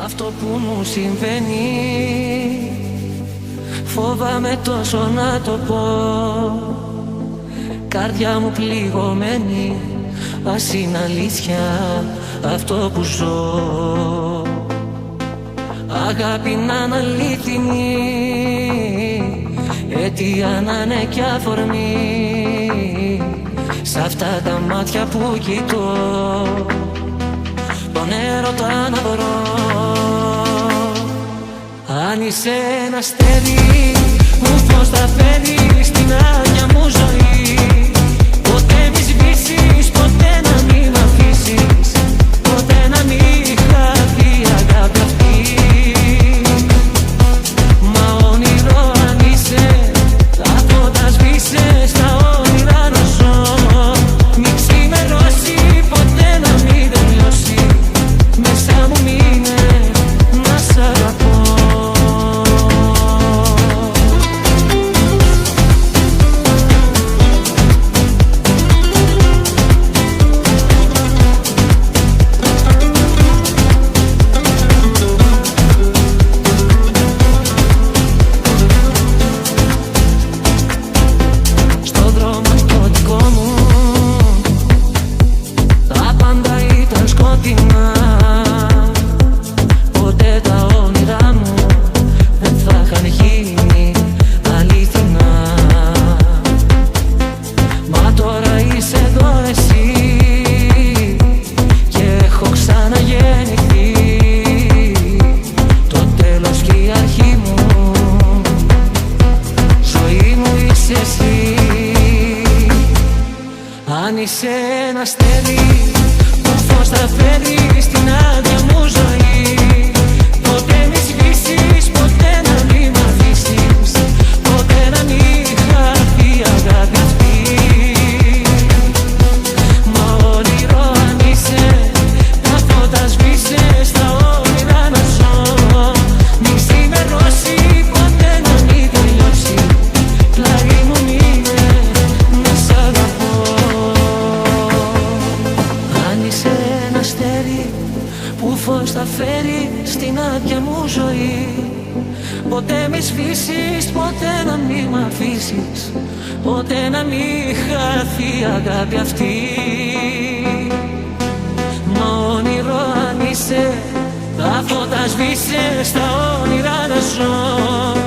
αυτό που μου συμβαίνει. Φοβάμαι τόσο να το πω, καρδιά μου πληγωμένη. Ας είναι αλήθεια αυτό που ζω, αγάπη να είναι αλήθινη, αιτία να είναι κι αφορμή. Σ' αυτά τα μάτια που κοιτώ, τον έρωτα να βρω. Αν είσαι ένα αστέρι που φως θα φέρει στην άδεια μου ζωή, ποτέ μη σβήσεις, ποτέ να μην μ' αφήσεις, ποτέ να μην χαθεί η αγάπη αυτή. Μα όνειρο αν είσαι, τα φώτα σβήσε, στα όνειρα να ζω. Μη ξημερώσει, ποτέ να μην τελειώσει, μέσα μου μείνε να σ' αγαπώ. Ποτέ τα όνειρά μου δεν θα είχαν γίνει αληθινά. Μα τώρα είσαι εδώ εσύ και έχω ξαναγεννηθεί. Το τέλος και η αρχή μου, ζωή μου είσαι εσύ. Αν είσαι ένα αστέρι που φως θα φέρει στην άδεια μου ζωή, ποτέ μη σβήσεις, ποτέ να μην μ' αφήσεις, ποτέ να μην χαθεί η αγάπη αυτή. Μα όνειρο αν είσαι, τα φώτα σβήσε, στα όνειρα να ζω. Μη ξημερώσει, ποτέ να μην τελειώσει, πλάι μου μείνε να σ' αγαπώ. Αν είσαι ένα αστέρι που φως θα φέρει στην άδεια μου ζωή, ποτέ μη σβήσεις, ποτέ να μην μ' αφήσεις, ποτέ να μην χαθεί η αγάπη αυτή. Μα όνειρο αν είσαι, τα φώτα σβήσε, στα όνειρα να ζω.